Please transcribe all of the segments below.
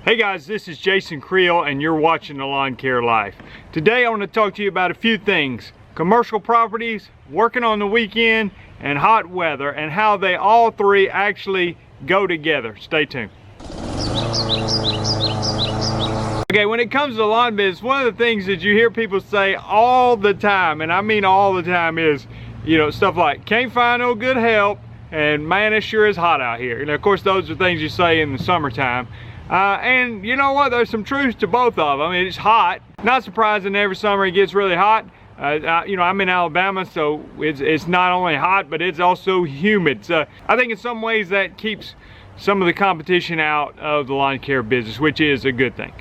Hey guys, this is Jason Creel and you're watching The Lawn Care Life. Today I want to talk to you about a few things: commercial properties, working on the weekend, and hot weather, and how they all three actually go together. Stay tuned. Okay, when it comes to the lawn business, one of the things that you hear people say all the time, and I mean all the time, is, you know, stuff like, can't find no good help, and man, it sure is hot out here. And of course, those are things you say in the summertime. And you know what, there's some truth to both of them. I mean, it's hot. Not surprising, every summer it gets really hot. You know, I'm in Alabama, so it's not only hot, but it's also humid. So I think in some ways that keeps some of the competition out of the lawn care business, which is a good thing.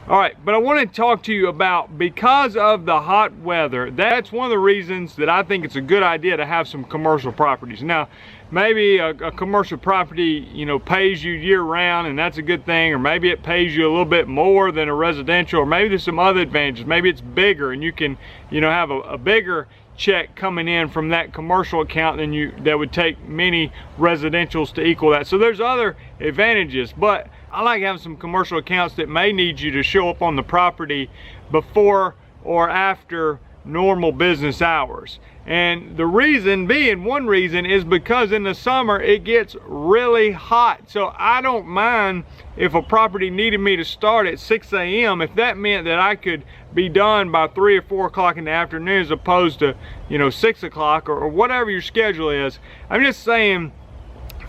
All right, but I want to talk to you about, because of the hot weather, that's one of the reasons that I think it's a good idea to have some commercial properties. Now, maybe a commercial property, you know, pays you year round, and that's a good thing, or maybe it pays you a little bit more than a residential, or maybe there's some other advantages. Maybe it's bigger and you can, you know, have a bigger check coming in from that commercial account than that would take many residentials to equal that. So there's other advantages, but I like having some commercial accounts that may need you to show up on the property before or after normal business hours. And the reason being, one reason is because in the summer it gets really hot. So I don't mind if a property needed me to start at 6 a.m. if that meant that I could be done by 3 or 4 o'clock in the afternoon, as opposed to, you know, 6 o'clock or whatever your schedule is. I'm just saying,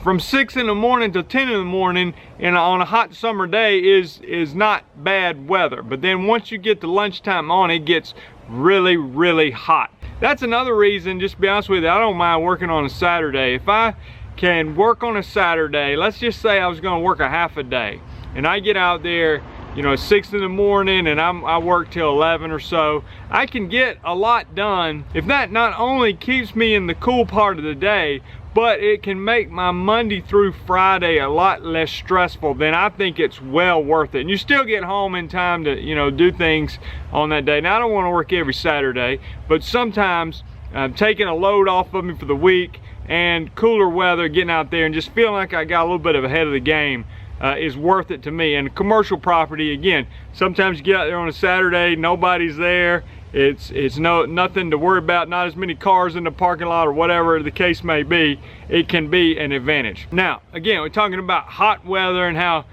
from 6 in the morning to 10 in the morning on a hot summer day is not bad weather. But then once you get to lunchtime on, it gets really, really hot. That's another reason, just to be honest with you, I don't mind working on a Saturday. If I can work on a Saturday, let's just say I was going to work a half a day, and I get out there, you know, at 6 in the morning, and I work till 11 or so, I can get a lot done. If that not only keeps me in the cool part of the day, but it can make my Monday through Friday a lot less stressful, then I think it's well worth it. And you still get home in time to, you know, do things on that day. Now, I don't want to work every Saturday, but sometimes taking a load off of me for the week and cooler weather, getting out there and just feeling like I got a little bit ahead of the game is worth it to me. And commercial property, again, sometimes you get out there on a Saturday, nobody's there. It's nothing to worry about, not as many cars in the parking lot or whatever the case may be. It can be an advantage. Now, again, we're talking about hot weather and how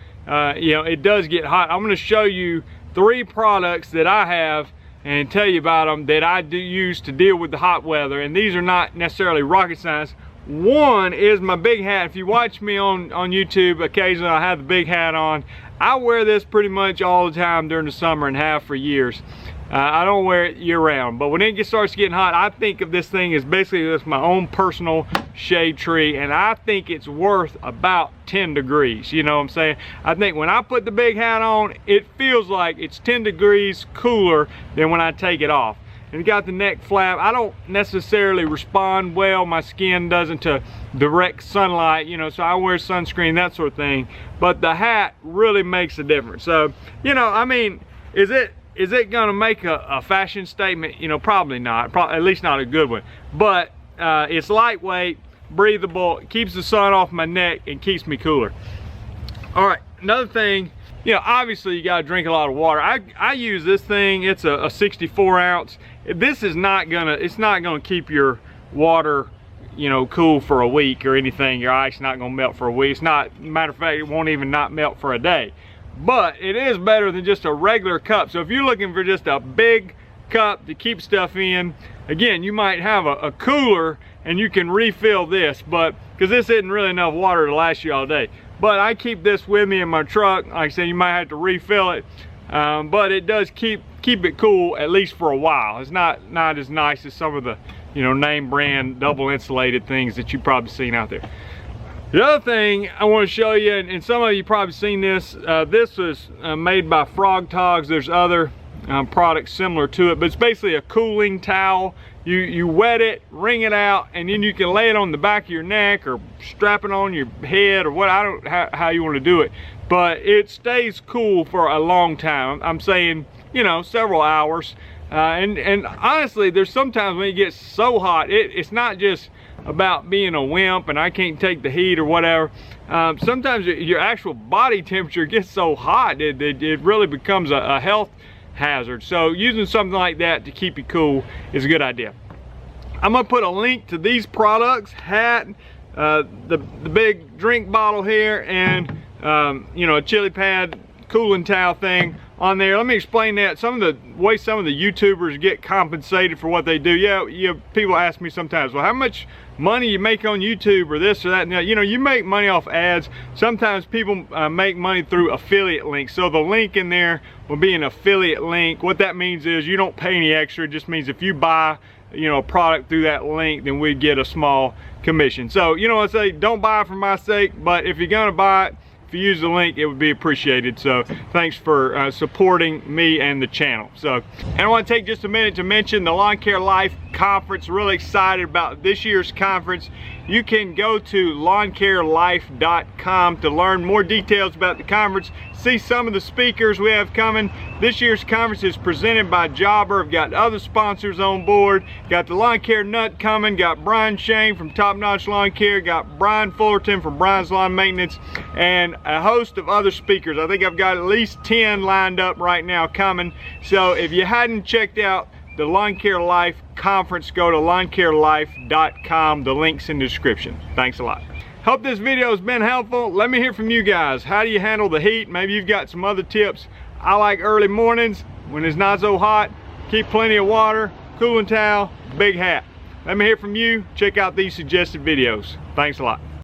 you know, it does get hot. I'm going to show you 3 products that I have and tell you about them that I do use to deal with the hot weather. And these are not necessarily rocket science. One is my big hat. If you watch me on YouTube, occasionally I have the big hat on. I wear this pretty much all the time during the summer and have for years. I don't wear it year round, but when it starts getting hot, I think of this thing as basically just my own personal shade tree, and I think it's worth about 10 degrees. You know what I'm saying? I think when I put the big hat on, it feels like it's 10 degrees cooler than when I take it off. And you got the neck flap. I don't necessarily respond well, my skin doesn't, to direct sunlight, you know, so I wear sunscreen, that sort of thing. But the hat really makes a difference. So, you know, I mean, is it gonna make a fashion statement? You know, probably not, at least not a good one. But it's lightweight, breathable, it keeps the sun off my neck and keeps me cooler. All right, another thing, you know, obviously you gotta drink a lot of water. I use this thing, it's a 64 ounce. This is not gonna keep your water, you know, cool for a week or anything. Your ice not gonna melt for a week. It's not, matter of fact, it won't even not melt for a day. But it is better than just a regular cup. So if you're looking for just a big cup to keep stuff in, again, you might have a cooler and you can refill this, but because this isn't really enough water to last you all day. But I keep this with me in my truck. Like I said, you might have to refill it, but it does keep it cool, at least for a while. It's not as nice as some of the, you know, name brand double insulated things that you've probably seen out there. The other thing I want to show you, and some of you probably seen this, this was made by Frog Togs. There's other products similar to it, but it's basically a cooling towel. You wet it, wring it out, and then you can lay it on the back of your neck or strap it on your head or what, I don't how you want to do it. But it stays cool for a long time. I'm saying, you know, several hours. And honestly, there's sometimes when it gets so hot, it's not just about being a wimp and I can't take the heat or whatever. Sometimes your actual body temperature gets so hot it really becomes a health hazard. So using something like that to keep you cool is a good idea. I'm gonna put a link to these products, hat, the big drink bottle here, and you know, a chili pad cooling towel thing on there. Let me explain that. Some of the way some of the YouTubers get compensated for what they do. Yeah, people ask me sometimes, well, how much money you make on YouTube or this or that? Now, you know, you make money off ads. Sometimes people make money through affiliate links. So the link in there will be an affiliate link. What that means is you don't pay any extra. It just means if you buy, you know, a product through that link, then we get a small commission. So, you know, I say don't buy it for my sake, but if you're gonna buy it, if you use the link, it would be appreciated. So thanks for supporting me and the channel. So, and I want to take just a minute to mention the Lawn Care Life Conference. Really excited about this year's conference. You can go to lawncarelife.com to learn more details about the conference, see some of the speakers we have coming. This year's conference is presented by Jobber. We've got other sponsors on board. Got the Lawn Care Nut coming, got Brian Shane from Top Notch Lawn Care, got Brian Fullerton from Brian's Lawn Maintenance, and a host of other speakers. I think I've got at least 10 lined up right now coming. So if you hadn't checked out the Lawn Care Life Conference, go to lawncarelife.com. The link's in the description. Thanks a lot. Hope this video has been helpful. Let me hear from you guys. How do you handle the heat? Maybe you've got some other tips. I like early mornings when it's not so hot. Keep plenty of water, cooling towel, big hat. Let me hear from you. Check out these suggested videos. Thanks a lot.